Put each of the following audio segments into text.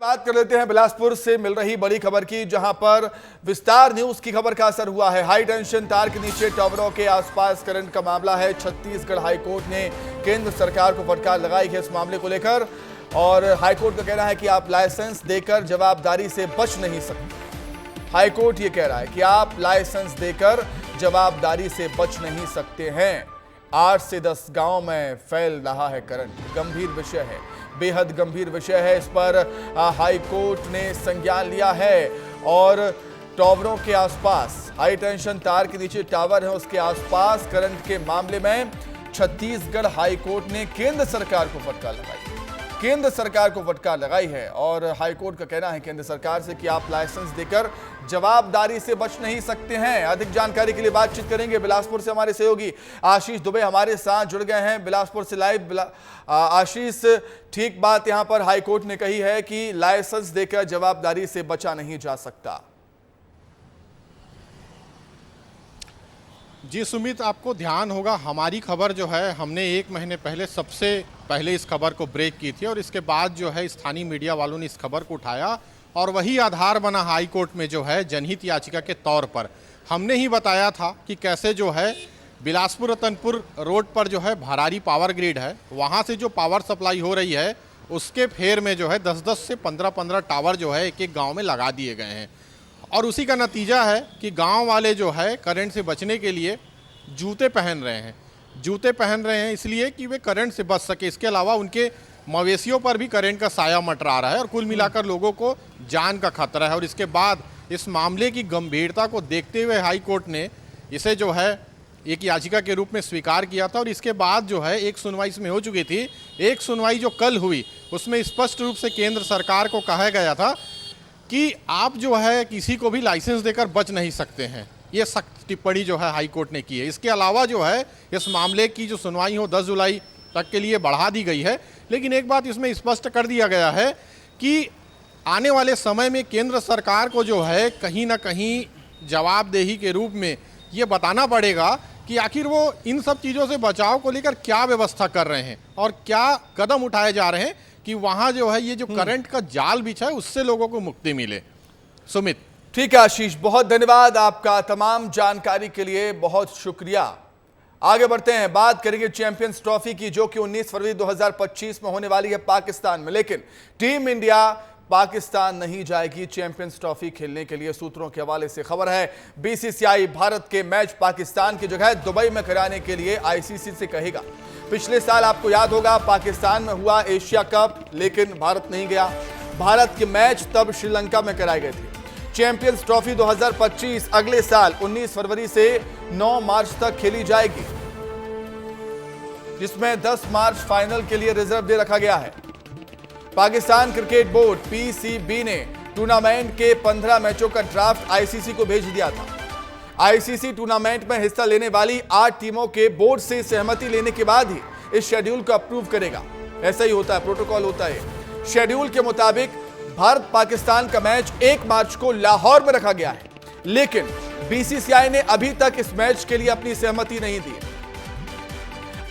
बात कर लेते हैं बिलासपुर से मिल रही बड़ी खबर की, जहां पर विस्तार न्यूज की खबर का असर हुआ है। हाई टेंशन तार के नीचे टावरों के आसपास करंट का मामला है। छत्तीसगढ़ हाईकोर्ट ने केंद्र सरकार को फटकार लगाई है इस मामले को लेकर, और हाईकोर्ट का कहना है कि आप लाइसेंस देकर जवाबदारी से बच नहीं सकते। हाईकोर्ट ये कह रहा है कि आप लाइसेंस देकर जवाबदारी से बच नहीं सकते हैं। 8 से 10 गांव में फैल रहा है करंट। गंभीर विषय है, बेहद गंभीर विषय है। इस पर हाई कोर्ट ने संज्ञान लिया है और टावरों के आसपास, हाई टेंशन तार के नीचे टावर है, उसके आसपास करंट के मामले में छत्तीसगढ़ हाई कोर्ट ने केंद्र सरकार को फटकार लगाई। केंद्र सरकार को फटकार लगाई है और हाई कोर्ट का कहना है केंद्र सरकार से कि आप लाइसेंस देकर जवाबदारी से बच नहीं सकते हैं। अधिक जानकारी के लिए बातचीत करेंगे। बिलासपुर से हमारे सहयोगी आशीष दुबे हमारे साथ जुड़ गए हैं बिलासपुर से लाइव। आशीष, ठीक बात यहां पर हाई कोर्ट ने कही है कि लाइसेंस देकर जवाबदारी से बचा नहीं जा सकता। जी सुमित, आपको ध्यान होगा हमारी खबर जो है हमने 1 महीने पहले सबसे पहले इस खबर को ब्रेक की थी और इसके बाद जो है स्थानीय मीडिया वालों ने इस खबर को उठाया और वही आधार बना हाई कोर्ट में जो है जनहित याचिका के तौर पर। हमने ही बताया था कि कैसे जो है बिलासपुर रतनपुर रोड पर जो है भरारी पावर ग्रिड है, वहाँ से जो पावर सप्लाई हो रही है उसके फेर में जो है 10-10 से 15-15 टावर जो है एक एक गाँव में लगा दिए गए हैं। और उसी का नतीजा है कि गांव वाले जो है करंट से बचने के लिए जूते पहन रहे हैं। जूते पहन रहे हैं इसलिए कि वे करंट से बच सके। इसके अलावा उनके मवेशियों पर भी करंट का साया मंडरा रहा है और कुल मिलाकर लोगों को जान का खतरा है। और इसके बाद इस मामले की गंभीरता को देखते हुए हाई कोर्ट ने इसे जो है एक याचिका के रूप में स्वीकार किया था और इसके बाद जो है एक सुनवाई इसमें हो चुकी थी। एक सुनवाई जो कल हुई उसमें स्पष्ट रूप से केंद्र सरकार को कहा गया था कि आप जो है किसी को भी लाइसेंस देकर बच नहीं सकते हैं। ये सख्त टिप्पणी जो है हाई कोर्ट ने की है। इसके अलावा जो है इस मामले की जो सुनवाई हो 10 जुलाई तक के लिए बढ़ा दी गई है। लेकिन एक बात इसमें स्पष्ट कर दिया गया है कि आने वाले समय में केंद्र सरकार को जो है कहीं ना कहीं जवाबदेही के रूप में ये बताना पड़ेगा कि आखिर वो इन सब चीज़ों से बचाव को लेकर क्या व्यवस्था कर रहे हैं और क्या कदम उठाए जा रहे हैं कि वहां जो है ये जो करंट का जाल बिछा है उससे लोगों को मुक्ति मिले। सुमित, ठीक है आशीष, बहुत धन्यवाद आपका तमाम जानकारी के लिए, बहुत शुक्रिया। आगे बढ़ते हैं, बात करेंगे चैंपियंस ट्रॉफी की, जो कि 19 फरवरी 2025 में होने वाली है पाकिस्तान में। लेकिन टीम इंडिया पाकिस्तान नहीं जाएगी चैंपियंस ट्रॉफी खेलने के लिए। सूत्रों के हवाले से खबर है बीसीसीआई भारत के मैच पाकिस्तान की जगह दुबई में कराने के लिए आईसीसी से कहेगा। पिछले साल आपको याद होगा पाकिस्तान में हुआ एशिया कप, लेकिन भारत नहीं गया। भारत के मैच तब श्रीलंका में कराए गए थे। चैंपियंस ट्रॉफी 2025 अगले साल 19 फरवरी से 9 मार्च तक खेली जाएगी, जिसमें 10 मार्च फाइनल के लिए रिजर्व दे रखा गया है। पाकिस्तान क्रिकेट बोर्ड पीसीबी ने टूर्नामेंट के 15 मैचों का ड्राफ्ट आईसीसी को भेज दिया था। आईसीसी टूर्नामेंट में हिस्सा लेने वाली 8 टीमों के बोर्ड से सहमति लेने के बाद ही इस शेड्यूल को अप्रूव करेगा। ऐसा ही होता है, प्रोटोकॉल होता है। शेड्यूल के मुताबिक भारत पाकिस्तान का मैच 1 मार्च को लाहौर में रखा गया है, लेकिन बीसीसीआई ने अभी तक इस मैच के लिए अपनी सहमति नहीं दी।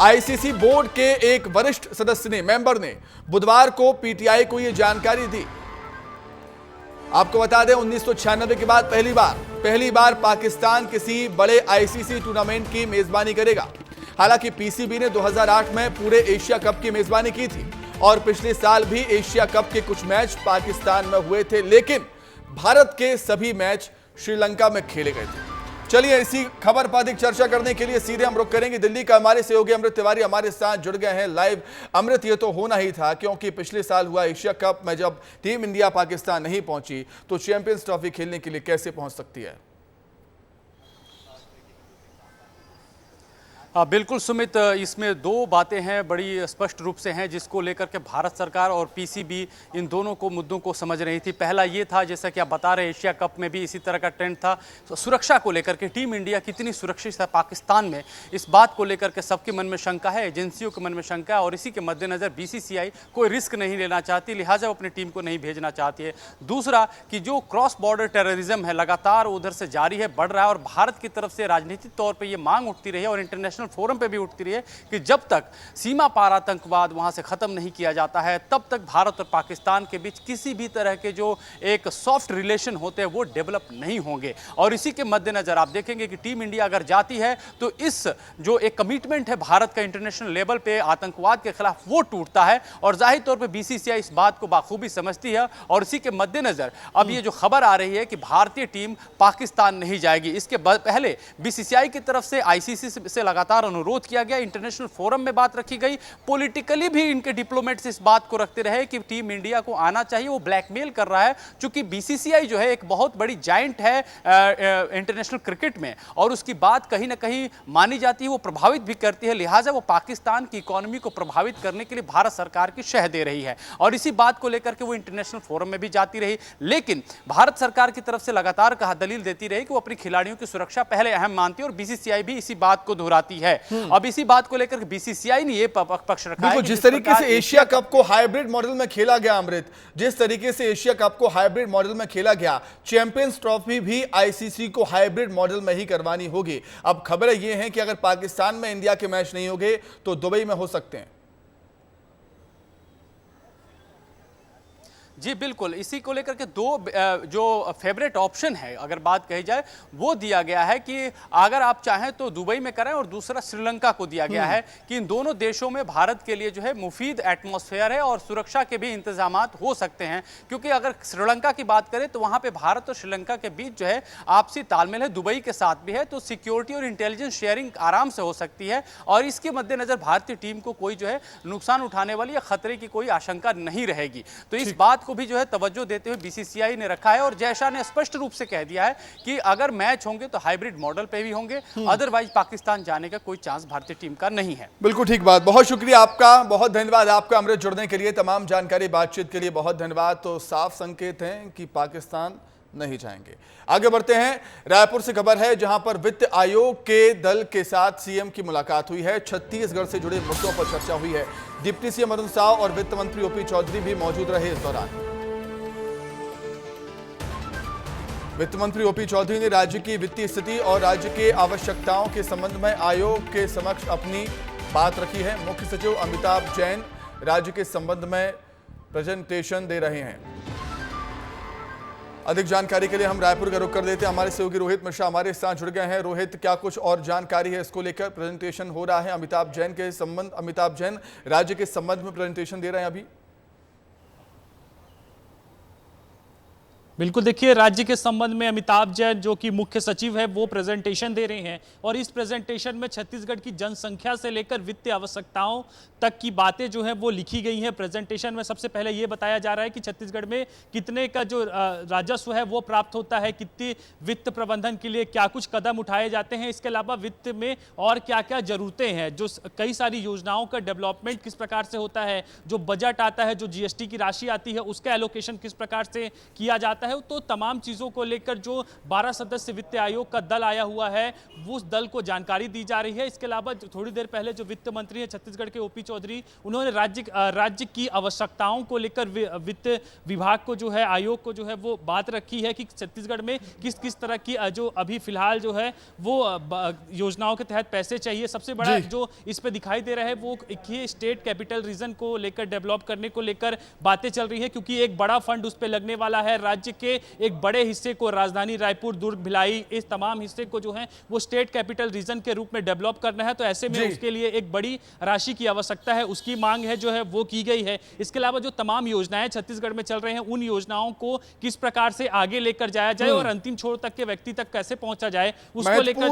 आईसीसी बोर्ड के एक वरिष्ठ सदस्य ने, मेंबर ने बुधवार को पीटीआई को यह जानकारी दी। आपको बता दें 1996 के बाद पहली बार पाकिस्तान किसी बड़े आईसीसी टूर्नामेंट की मेजबानी करेगा। हालांकि पीसीबी ने 2008 में पूरे एशिया कप की मेजबानी की थी और पिछले साल भी एशिया कप के कुछ मैच पाकिस्तान में हुए थे, लेकिन भारत के सभी मैच श्रीलंका में खेले गए थे। चलिए इसी खबर पर अधिक चर्चा करने के लिए सीधे हम रुख करेंगे दिल्ली का। हमारे सहयोगी अमृत तिवारी हमारे साथ जुड़ गए हैं लाइव। अमृत, ये तो होना ही था क्योंकि पिछले साल हुआ एशिया कप में जब टीम इंडिया पाकिस्तान नहीं पहुंची तो चैंपियंस ट्रॉफी खेलने के लिए कैसे पहुंच सकती है? बिल्कुल सुमित, इसमें 2 बातें हैं बड़ी स्पष्ट रूप से हैं जिसको लेकर के भारत सरकार और पीसीबी इन दोनों को मुद्दों को समझ रही थी। पहला ये था, जैसा कि आप बता रहे एशिया कप में भी इसी तरह का ट्रेंड था, तो सुरक्षा को लेकर के टीम इंडिया कितनी सुरक्षित है पाकिस्तान में, इस बात को लेकर के सबके मन में शंका है, एजेंसियों के मन में शंका है और इसी के मद्देनजर बीसीसीआई कोई रिस्क नहीं लेना चाहती, लिहाजा वो अपनी टीम को नहीं भेजना चाहती है। दूसरा कि जो क्रॉस बॉर्डर टेररिज्म है लगातार उधर से जारी है, बढ़ रहा है और भारत की तरफ से राजनीतिक तौर पर यह मांग उठती रही है और इंटरनेशनल इंटरनेशनल फोरम पे भी उठती रही है कि जब तक सीमा पार आतंकवाद वहां से खत्म नहीं किया जाता है तब तक भारत और पाकिस्तान के बीच किसी भी तरह के जो एक सॉफ्ट रिलेशन होते हैं वो डेवलप नहीं होंगे। और इसी के मद्देनजर आप देखेंगे कि टीम इंडिया अगर जाती है तो इस जो एक कमिटमेंट है भारत का इंटरनेशनल लेवल पे आतंकवाद के खिलाफ वो टूटता है और जाहिर तौर पे बीसीसीआई इस बात को बाखूबी समझती है। और इसी के मद्देनजर अब ये जो खबर आ रही है कि भारतीय टीम पाकिस्तान नहीं जाएगी, इसके पहले बीसीसीआई की तरफ से आईसीसी से लगातार अनुरोध किया गया, इंटरनेशनल फोरम में बात रखी गई, पॉलिटिकली भी इनके डिप्लोमेट्स इस बात को रखते रहे कि टीम इंडिया को आना चाहिए। वो ब्लैकमेल कर रहा है क्योंकि बीसीसीआई जो है एक बहुत बड़ी जायंट है इंटरनेशनल क्रिकेट में और उसकी बात कहीं ना कहीं मानी जाती है, वो प्रभावित भी करती है, लिहाजा वो पाकिस्तान की इकोनॉमी को प्रभावित करने के लिए भारत सरकार की शह दे रही है और इसी बात को लेकर के वो इंटरनेशनल फोरम में भी जाती रही। लेकिन भारत सरकार की तरफ से लगातार कहा दलील देती रही कि वो अपनी खिलाड़ियों की सुरक्षा पहले अहम मानती है और बीसीसीआई भी इसी बात को दोहराती है। अब इसी बात को लेकर बीसीसीआई ने ये पक्ष रखा है जिस तरीके से एशिया कप को हाइब्रिड मॉडल में खेला गया अमृत, जिस तरीके से एशिया कप को हाइब्रिड मॉडल में खेला गया, चैंपियंस ट्रॉफी भी आईसीसी को हाइब्रिड मॉडल में ही करवानी होगी। अब खबर ये है कि अगर पाकिस्तान में इंडिया के मैच नहीं होंगे तो दुबई में हो सकते हैं। जी बिल्कुल, इसी को लेकर के दो जो फेवरेट ऑप्शन है अगर बात कही जाए वो दिया गया है कि अगर आप चाहें तो दुबई में करें और दूसरा श्रीलंका को दिया गया है कि इन दोनों देशों में भारत के लिए जो है मुफीद एटमॉस्फेयर है और सुरक्षा के भी इंतजामात हो सकते हैं। क्योंकि अगर श्रीलंका की बात करें तो वहां पे भारत और श्रीलंका के बीच जो है आपसी तालमेल है, दुबई के साथ भी है, तो सिक्योरिटी और इंटेलिजेंस शेयरिंग आराम से हो सकती है और इसके मद्देनजर भारतीय टीम को कोई जो है नुकसान उठाने वाली या खतरे की कोई आशंका नहीं रहेगी। तो इस बात को भी जो है तवज्जो देते हुए बीसीसीआई ने रखा है और जयशाह ने स्पष्ट रूप से कह दिया है कि अगर मैच होंगे तो हाइब्रिड मॉडल पे भी होंगे, अदरवाइज पाकिस्तान जाने का कोई चांस भारतीय टीम का नहीं है। बिल्कुल ठीक बात, बहुत शुक्रिया आपका, बहुत धन्यवाद आपका अमृत जुड़ने के लिए, तमाम जानकारी बातचीत के लिए बहुत धन्यवाद। तो साफ संकेत हैं कि पाकिस्तान नहीं जाएंगे। आगे बढ़ते हैं, रायपुर से खबर है जहां पर वित्त आयोग के दल के साथ सीएम की मुलाकात हुई है। छत्तीसगढ़ से जुड़े मुद्दों पर चर्चा हुई है। डिप्टी सीएम अरुण साव और वित्त मंत्री ओपी चौधरी भी मौजूद रहे इस दौरान। वित्त मंत्री ओपी चौधरी ने राज्य की वित्तीय स्थिति और राज्य के आवश्यकताओं के संबंध में आयोग के समक्ष अपनी बात रखी है। मुख्य सचिव अमिताभ जैन राज्य के संबंध में प्रेजेंटेशन दे रहे हैं। अधिक जानकारी के लिए हम रायपुर का रुख कर देते हैं। हमारे सहयोगी रोहित मिश्रा हमारे साथ जुड़ गए हैं। रोहित, क्या कुछ और जानकारी है इसको लेकर? प्रेजेंटेशन हो रहा है अमिताभ जैन राज्य के संबंध में प्रेजेंटेशन दे रहे हैं अभी। बिल्कुल, देखिए राज्य के संबंध में अमिताभ जैन जो कि मुख्य सचिव है वो प्रेजेंटेशन दे रहे हैं और इस प्रेजेंटेशन में छत्तीसगढ़ की जनसंख्या से लेकर वित्तीय आवश्यकताओं तक की बातें जो हैं वो लिखी गई हैं। प्रेजेंटेशन में सबसे पहले ये बताया जा रहा है कि छत्तीसगढ़ में कितने का जो राजस्व है वो प्राप्त होता है, कितनी वित्त प्रबंधन के लिए क्या कुछ कदम उठाए जाते हैं, इसके अलावा वित्त में और क्या क्या जरूरतें हैं, जो कई सारी योजनाओं का डेवलपमेंट किस प्रकार से होता है, जो बजट आता है, जो जीएसटी की राशि आती है उसका एलोकेशन किस प्रकार से किया जाता है। तो तमाम चीजों को लेकर जो 12 सदस्य वित्त आयोग का दल आया हुआ है उस दल को जानकारी दी जा रही है। इसके अलावा थोड़ी देर पहले जो वित्त मंत्री है छत्तीसगढ़ के ओपी चौधरी, उन्होंने राज्य की आवश्यकताओं को लेकर वित्त विभाग को जो है, आयोग को जो है वो बात रखी है कि छत्तीसगढ़ में किस किस तरह की जो अभी फिलहाल जो है वो योजनाओं के तहत पैसे चाहिए। सबसे बड़ा जो इस पे दिखाई दे रहा है वो स्टेट कैपिटल रीजन को लेकर, डेवलप करने को लेकर बातें चल रही है क्योंकि एक बड़ा फंड उस पे लगने वाला है। राज्य के एक बड़े हिस्से को, राजधानी रायपुर, दुर्ग, भिलाई, इस तमाम हिस्से को जो है वो स्टेट कैपिटल रीजन के रूप में डेवलप करना है। तो ऐसे में उसके लिए एक बड़ी राशि की आवश्यकता है, उसकी मांग है जो है वो की गई है। इसके अलावा जो तमाम योजनाएं छत्तीसगढ़ में चल रहे हैं उन योजनाओं को किस प्रकार से आगे लेकर जाया जाए और अंतिम छोर तक के व्यक्ति तक कैसे पहुंचा जाए उसको लेकर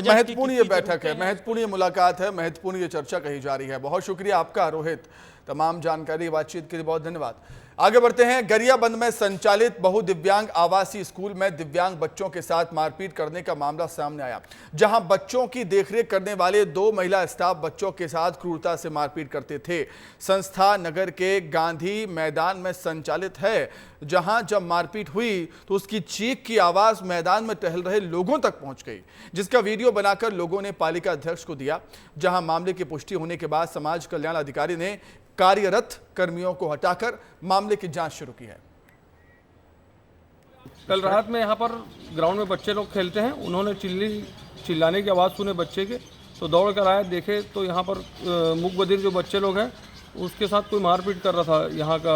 महत्वपूर्ण ये बैठक है, महत्वपूर्ण ये मुलाकात है, महत्वपूर्ण ये चर्चा कही जा रही है। बहुत शुक्रिया आपका रोहित, तमाम जानकारी बातचीत के लिए बहुत धन्यवाद। आगे बढ़ते हैं, गरियाबंद में संचालित बहुदिव्यांग आवासीय स्कूल में दिव्यांग बच्चों के साथ मारपीट करने का मामला सामने आया, जहां बच्चों की देखरेख करने वाले 2 महिला स्टाफ बच्चों के साथ क्रूरता से मारपीट करते थे। संस्था नगर के गांधी मैदान में संचालित है, जहां जब मारपीट हुई तो उसकी चीख की आवाज मैदान में टहल रहे लोगों तक पहुंच गई, जिसका वीडियो बनाकर लोगों ने पालिका अध्यक्ष को दिया। जहां मामले की पुष्टि होने के बाद समाज कल्याण अधिकारी ने कार्यरत कर्मियों को हटाकर मामले की जांच शुरू की है। कल रात में यहाँ पर ग्राउंड में बच्चे लोग खेलते हैं, उन्होंने चिल्लाने की आवाज़ सुने बच्चे के, तो दौड़ कर आए, देखे तो यहाँ पर मूक बधिर जो बच्चे लोग हैं उसके साथ कोई मारपीट कर रहा था यहाँ का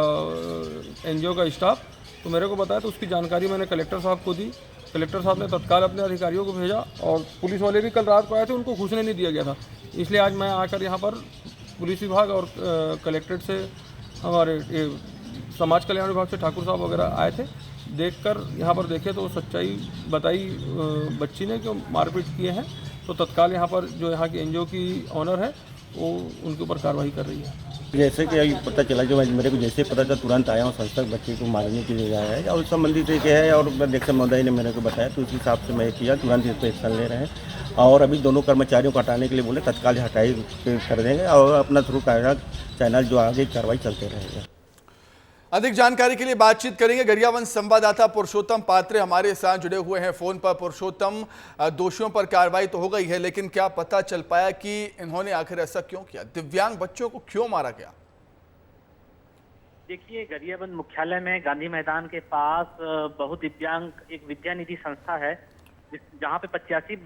एनजीओ का स्टाफ। तो मेरे को बताया तो उसकी जानकारी मैंने कलेक्टर साहब को दी। कलेक्टर साहब ने तत्काल अपने अधिकारियों को भेजा और पुलिस वाले भी कल रात को आए थे, उनको घुसने नहीं दिया गया था। इसलिए आज मैं आकर यहाँ पर पुलिस विभाग और कलेक्ट्रेट से हमारे समाज कल्याण विभाग से ठाकुर साहब वगैरह आए थे। देखकर यहाँ पर देखे तो सच्चाई बताई बच्ची ने कि मारपीट किए हैं। तो तत्काल यहाँ पर जो यहाँ की एनजीओ की ऑनर है वो उनके ऊपर कार्रवाई कर रही है। जैसे कि अभी पता चला, जो मेरे को जैसे पता चला तुरंत आया हूँ, संस्थक बच्चे को मारने के लिए आया है और संबंधित एक है और अध्यक्ष महोदय ने मेरे को बताया, तो उस हिसाब से मैं किया, तुरंत इस पर एक्शन ले रहे हैं और अभी दोनों कर्मचारियों को हटाने के लिए बोले, तत्काल हटाई कर देंगे और अपना थ्रू चैनल जो आगे कार्रवाई चलते रहेगा। अधिक जानकारी के लिए बातचीत करेंगे। गरियाबंद संवाददाता पुरुषोत्तम पात्रे हमारे साथ जुड़े हुए हैं फोन पर। पुरुषोत्तम, दोषियों पर कार्रवाई तो हो गई है, लेकिन क्या पता चल पाया कि इन्होंने आखिर ऐसा क्यों किया? दिव्यांग बच्चों को क्यों मारा गया? देखिए, गरियाबंद मुख्यालय में गांधी मैदान के पास बहुदिव्यांग एक विद्या निधि संस्था है, जहां पे 85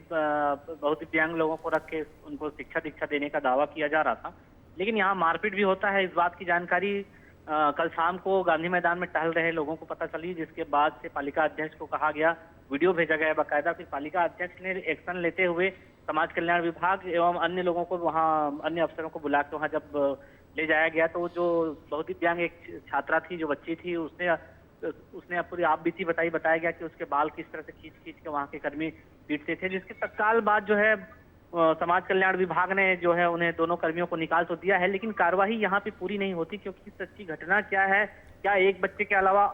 बहुदिव्यांग लोगों को रख के उनको शिक्षा दीक्षा देने का दावा किया जा रहा था। लेकिन यहाँ मारपीट भी होता है, इस बात की जानकारी कल शाम को गांधी मैदान में टहल रहे लोगों को पता चली, जिसके बाद से पालिका अध्यक्ष को कहा गया, वीडियो भेजा गया बाकायदा। फिर पालिका अध्यक्ष ने एक्शन लेते हुए समाज कल्याण विभाग एवं अन्य लोगों को वहाँ, अन्य अफसरों को बुला के वहाँ जब ले जाया गया, तो जो बहुत दिव्यांग एक छात्रा थी, जो बच्ची थी, उसने पूरी आप बीती बताया गया कि उसके बाल किस तरह से खींच के वहाँ के कर्मी पीटते थे, जिसके तत्काल बाद जो है समाज कल्याण विभाग ने जो है उन्हें दोनों कर्मियों को निकाल तो दिया है। लेकिन कार्रवाई यहाँ पे पूरी नहीं होती, क्योंकि सच्ची घटना क्या है, क्या एक बच्चे के अलावा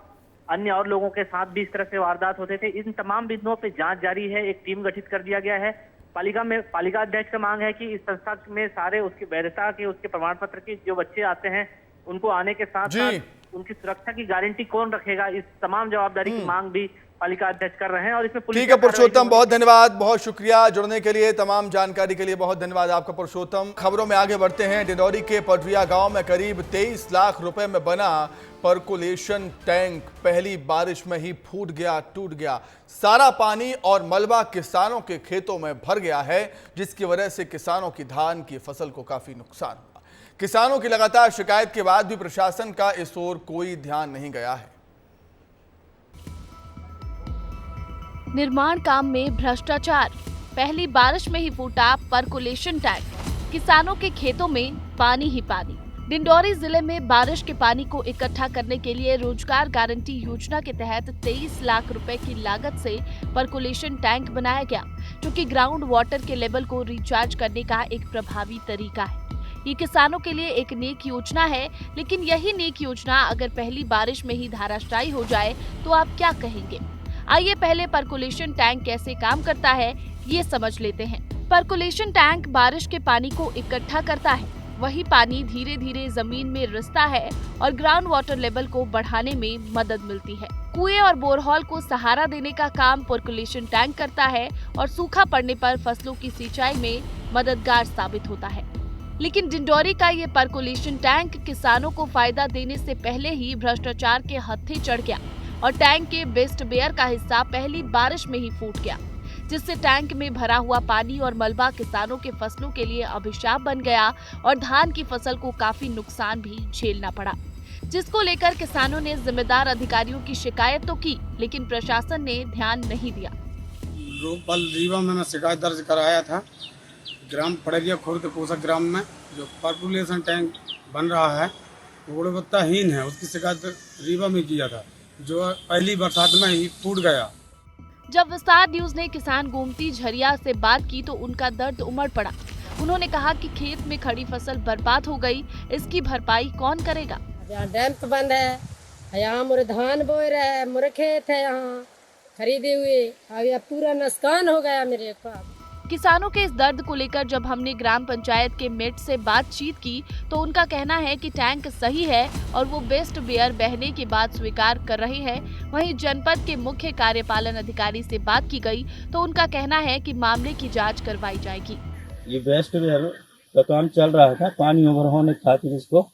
अन्य और लोगों के साथ भी इस तरह से वारदात होते थे, इन तमाम बिंदुओं पे जांच जारी है। एक टीम गठित कर दिया गया है। पालिका अध्यक्ष का मांग है कि इस संस्था में सारे उसकी वैधता के, उसके प्रमाण पत्र के जो बच्चे आते हैं उनको आने के साथ साथ उनकी सुरक्षा की गारंटी कौन रखेगा, इस तमाम जवाबदारी की मांग भी पालिका अध्यक्ष कर रहे हैं। और इसमें ठीक है पुरुषोत्तम, बहुत धन्यवाद, बहुत शुक्रिया जुड़ने के लिए, तमाम जानकारी के लिए बहुत धन्यवाद आपका पुरुषोत्तम। खबरों में आगे बढ़ते हैं। डिंडौरी के पटरिया गांव में करीब 23 लाख रुपए में बना पर्कुलेशन टैंक पहली बारिश में ही फूट गया, टूट गया। सारा पानी और मलबा किसानों के खेतों में भर गया है, जिसकी वजह से किसानों की धान की फसल को काफी नुकसान हुआ। किसानों की लगातार शिकायत के बाद भी प्रशासन का इस ओर कोई ध्यान नहीं गया है। निर्माण काम में भ्रष्टाचार, पहली बारिश में ही फूटा पर्कुलेशन टैंक, किसानों के खेतों में पानी ही पानी। डिंडौरी जिले में बारिश के पानी को इकट्ठा करने के लिए रोजगार गारंटी योजना के तहत 23 लाख रुपए की लागत से पर्कुलेशन टैंक बनाया गया, जो कि ग्राउंड वाटर के लेवल को रिचार्ज करने का एक प्रभावी तरीका है। ये किसानों के लिए एक नेक योजना है, लेकिन यही नेक योजना अगर पहली बारिश में ही धराशायी हो जाए तो आप क्या कहेंगे? आइए पहले पर्कुलेशन टैंक कैसे काम करता है ये समझ लेते हैं। पर्कुलेशन टैंक बारिश के पानी को इकट्ठा करता है, वही पानी धीरे धीरे जमीन में रिसता है और ग्राउंड वाटर लेवल को बढ़ाने में मदद मिलती है। कुएं और बोरहोल को सहारा देने का काम पर्कुलेशन टैंक करता है और सूखा पड़ने पर फसलों की सिंचाई में मददगार साबित होता है। लेकिन डिंडौरी का ये पर्कुलेशन टैंक किसानों को फायदा देने से पहले ही भ्रष्टाचार के हत्थे चढ़ गया और टैंक के बेस्ट बेयर का हिस्सा पहली बारिश में ही फूट गया, जिससे टैंक में भरा हुआ पानी और मलबा किसानों के फसलों के लिए अभिशाप बन गया और धान की फसल को काफी नुकसान भी झेलना पड़ा, जिसको लेकर किसानों ने जिम्मेदार अधिकारियों की शिकायत तो की, लेकिन प्रशासन ने ध्यान नहीं दिया। रीवा में मैं शिकायत दर्ज कराया था, ग्राम पड़रिया खुर्द पोषक ग्राम में जो पर्कुलेशन टैंक बन रहा है वो गुणवत्ताहीन है, उसकी शिकायत रीवा में किया था, जो पहली बरसात में ही फूट गया। जब विस्तार न्यूज ने किसान गोमती झरिया से बात की तो उनका दर्द उमड़ पड़ा। उन्होंने कहा कि खेत में खड़ी फसल बर्बाद हो गई, इसकी भरपाई कौन करेगा? यहाँ डैम तो बंद है, यहाँ मोरे धान बोए रहे, मोरे खेत है यहाँ खरीदे हुए, अब यह पूरा नुकसान हो गया मेरे को। किसानों के इस दर्द को लेकर जब हमने ग्राम पंचायत के मेट से बातचीत की तो उनका कहना है कि टैंक सही है और वो बेस्ट बेयर बहने के बाद स्वीकार कर रहे हैं। वहीं जनपद के मुख्य कार्यपालन अधिकारी से बात की गई तो उनका कहना है कि मामले की जांच करवाई जाएगी। ये बेस्ट बेयर का काम चल रहा था, पानी ओवर होने खातिर इसको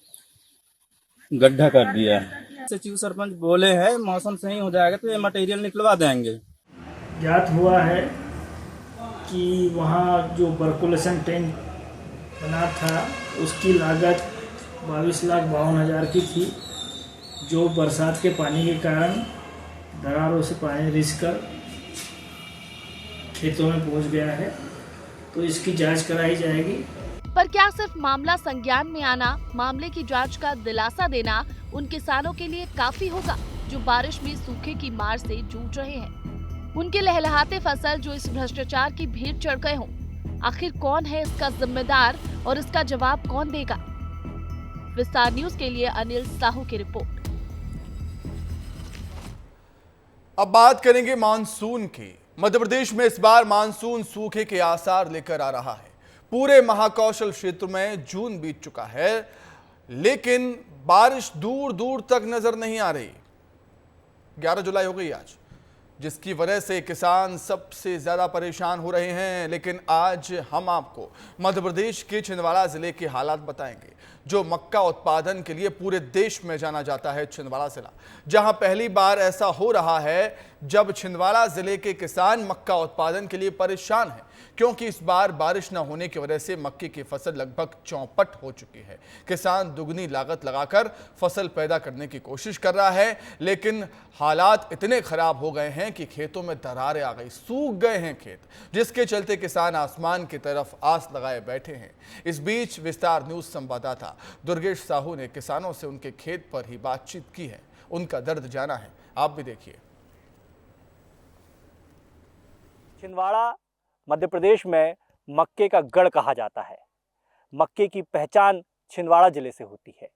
गड्ढा कर दिया है। सचिव सरपंच बोले हैं मौसम सही हो जाएगा तो ये मटेरियल निकलवा देंगे। जांच हुआ है, कि वहाँ जो पर्कुलेशन टैंक बना था उसकी लागत 22,52,000 की थी, जो बरसात के पानी के कारण दरारों से पानी रिसकर खेतों में पहुंच गया है, तो इसकी जांच कराई जाएगी। पर क्या सिर्फ मामला संज्ञान में आना, मामले की जांच का दिलासा देना उन किसानों के लिए काफी होगा जो बारिश में सूखे की मार से जूझ रहे हैं? उनके लहलहाते फसल जो इस भ्रष्टाचार की भीड़ चढ़ गए हों, आखिर कौन है इसका जिम्मेदार और इसका जवाब कौन देगा? विस्तार न्यूज के लिए अनिल साहू की रिपोर्ट। अब बात करेंगे मानसून की। मध्य प्रदेश में इस बार मानसून सूखे के आसार लेकर आ रहा है। पूरे महाकौशल क्षेत्र में जून बीत चुका है, लेकिन बारिश दूर दूर तक नजर नहीं आ रही। 11 जुलाई हो गई आज, जिसकी वजह से किसान सबसे ज्यादा परेशान हो रहे हैं। लेकिन आज हम आपको मध्य प्रदेश के छिंदवाड़ा जिले के हालात बताएंगे, जो मक्का उत्पादन के लिए पूरे देश में जाना जाता है। छिंदवाड़ा जिला, जहां पहली बार ऐसा हो रहा है जब छिंदवाड़ा जिले के किसान मक्का उत्पादन के लिए परेशान हैं, क्योंकि इस बार बारिश न होने की वजह से मक्के की फसल लगभग चौपट हो चुकी है। किसान दुगनी लागत लगाकर फसल पैदा करने की कोशिश कर रहा है, लेकिन हालात इतने खराब हो गए हैं कि खेतों में दरारें आ गई, सूख गए हैं खेत, जिसके चलते किसान आसमान की तरफ आस लगाए बैठे हैं। इस बीच विस्तार न्यूज संवाददाता दुर्गेश साहू ने किसानों से उनके खेत पर ही बातचीत की है, उनका दर्द जाना है। आप भी देखिए। छिंदवाड़ा मध्य प्रदेश में मक्के का गढ़ कहा जाता है। मक्के की पहचान छिंदवाड़ा जिले से होती है।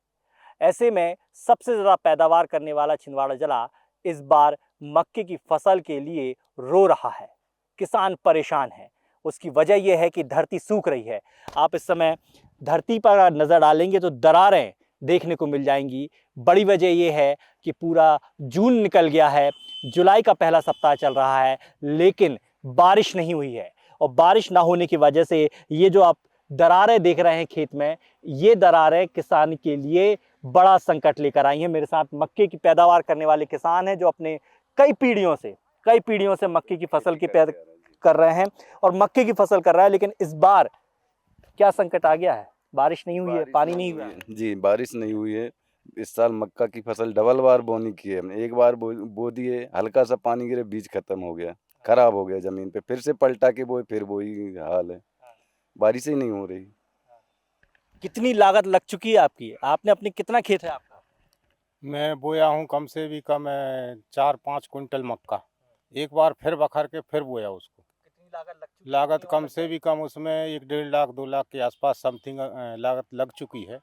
ऐसे में सबसे ज़्यादा पैदावार करने वाला छिंदवाड़ा जिला इस बार मक्के की फसल के लिए रो रहा है। किसान परेशान हैं। उसकी वजह यह है कि धरती सूख रही है। आप इस समय धरती पर नज़र डालेंगे तो दरारें देखने को मिल जाएंगी। बड़ी वजह यह है कि पूरा जून निकल गया है, जुलाई का पहला सप्ताह चल रहा है, लेकिन बारिश नहीं हुई है। और बारिश ना होने की वजह से ये जो आप दरारें देख रहे हैं खेत में, ये दरारें किसान के लिए बड़ा संकट लेकर आई हैं। मेरे साथ मक्के की पैदावार करने वाले किसान हैं, जो अपने कई पीढ़ियों से मक्के की फसल की पैदा कर रहे हैं और मक्के की फसल कर रहा है। लेकिन इस बार क्या संकट आ गया है? बारिश नहीं हुई है, पानी नहीं हुआ है। जी, बारिश नहीं हुई है। इस साल मक्का की फसल डबल बार बोनी की है हमने। एक बार बो दिए, हल्का सा पानी गिरे, बीज खत्म हो गया, खराब हो गया जमीन पे, फिर से पलटा के बोए, फिर वही हाल है, बारिश ही नहीं हो रही। कितनी लागत लग चुकी है आपकी? आपने अपने कितना खेत है आपका? मैं बोया हूँ कम से भी कम 4-5 कुंटल मक्का। एक बार फिर बखर के फिर बोया उसको। कितनी लागत लग चुकी है? लागत कम से भी कम उसमें 1-1.5 लाख 2 लाख के आसपास समथिंग लागत लग चुकी है।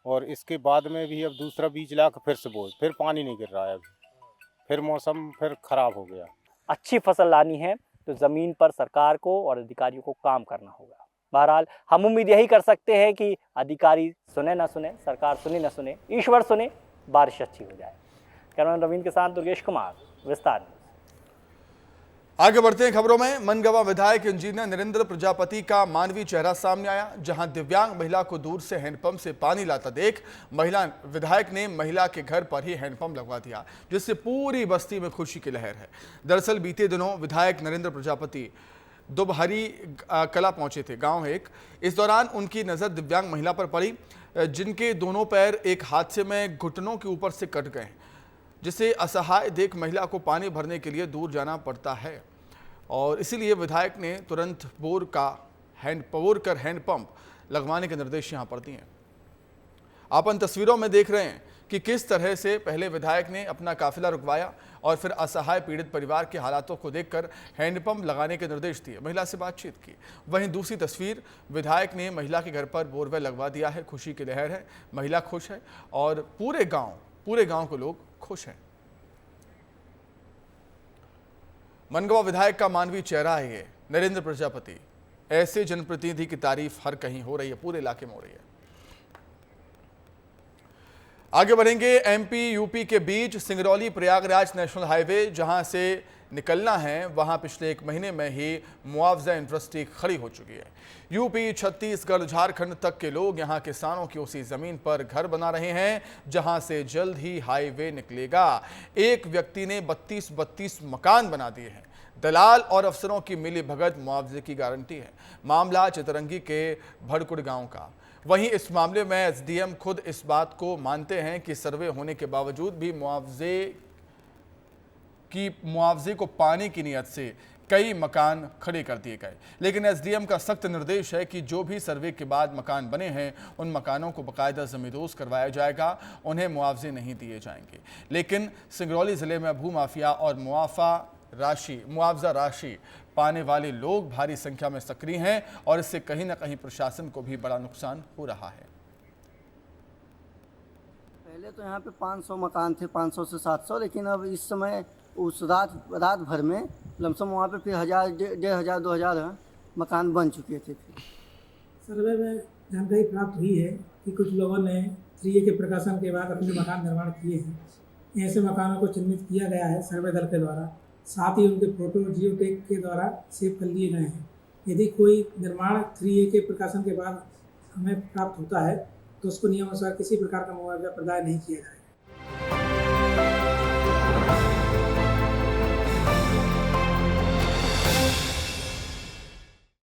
और इसके बाद में भी अब दूसरा बीज ला के फिर से बोए, फिर पानी नहीं गिर रहा है, अभी फिर मौसम फिर खराब हो गया। अच्छी फसल लानी है तो ज़मीन पर सरकार को और अधिकारियों को काम करना होगा। बहरहाल हम उम्मीद यही कर सकते हैं कि अधिकारी सुने ना सुने, सरकार सुने ना सुने, ईश्वर सुने, बारिश अच्छी हो जाए। कैमरामैन रवीन के साथ दुर्गेश कुमार, विस्तार न्यूज। आगे बढ़ते हैं खबरों में। मनगवा विधायक इंजीनियर नरेंद्र प्रजापति का मानवीय चेहरा सामने आया, जहां दिव्यांग महिला को दूर से हैंडपंप से पानी लाता देख विधायक ने महिला के घर पर ही हैंडपंप लगवा दिया, जिससे पूरी बस्ती में खुशी की लहर है। दरअसल बीते दिनों विधायक नरेंद्र प्रजापति दुबहरी कला पहुंचे थे, गांव है एक। इस दौरान उनकी नज़र दिव्यांग महिला पर पड़ी, जिनके दोनों पैर एक हादसे में घुटनों के ऊपर से कट गए, जिसे असहाय देख महिला को पानी भरने के लिए दूर जाना पड़ता है। और इसीलिए विधायक ने तुरंत बोर कर हैंडपंप लगवाने के निर्देश यहां पर दिए। आप इन तस्वीरों में देख रहे हैं कि किस तरह से पहले विधायक ने अपना काफिला रुकवाया और फिर असहाय पीड़ित परिवार के हालातों को देखकर हैंडपंप लगाने के निर्देश दिए, महिला से बातचीत की। वहीं दूसरी तस्वीर, विधायक ने महिला के घर पर बोरवेल लगवा दिया है, खुशी की लहर है, महिला खुश है और पूरे गांव के लोग खुश हैं। मनगवा विधायक का मानवीय चेहरा है ये नरेंद्र प्रजापति। ऐसे जनप्रतिनिधि की तारीफ हर कहीं हो रही है, पूरे इलाके में हो रही है। आगे बढ़ेंगे। एमपी यूपी के बीच सिंगरौली प्रयागराज नेशनल हाईवे जहां से निकलना है, वहां पिछले 1 महीने में ही मुआवजा इंडस्ट्री खड़ी हो चुकी है। यूपी, छत्तीसगढ़, झारखंड तक के लोग यहां किसानों की उसी जमीन पर घर बना रहे हैं जहां से जल्द ही हाईवे निकलेगा। एक व्यक्ति ने 32 मकान बना दिए हैं। दलाल और अफसरों की मिली भगत मुआवजे की गारंटी है। मामला चितरंगी के भड़कुड़ गांव का। वहीं इस मामले में एसडीएम खुद इस बात को मानते हैं कि सर्वे होने के बावजूद भी मुआवजे को पाने की नीयत से कई मकान खड़े कर दिए गए। लेकिन एसडीएम का सख्त निर्देश है कि जो भी सर्वे के बाद मकान बने हैं उन मकानों को बाकायदा जमींदोज करवाया जाएगा, उन्हें मुआवजे नहीं दिए जाएंगे। लेकिन सिंगरौली जिले में भूमाफिया और मुआवजा राशि पाने वाले लोग भारी संख्या में सक्रिय हैं और इससे कहीं ना कहीं प्रशासन को भी बड़ा नुकसान हो रहा है। पहले तो यहाँ पे 500 मकान थे, 500 से 700, लेकिन अब इस समय उस रात भर में लमसम वहाँ पे फिर 1000, 1500, 2000 मकान बन चुके थे। सर्वे में जानकारी प्राप्त हुई है कि कुछ लोगों ने 3A के प्रकाशन के बाद अपने मकान निर्माण किए हैं। ऐसे मकानों को चिन्हित किया गया है सर्वे दल के द्वारा, साथ ही उनके फोटो जियोटैग के द्वारा सेव कर लिए गए हैं। यदि कोई निर्माण 3A के प्रकाशन के बाद हमें प्राप्त होता है तो उसको नियमानुसार किसी प्रकार का मुआवजा प्रदान नहीं किया जाएगा।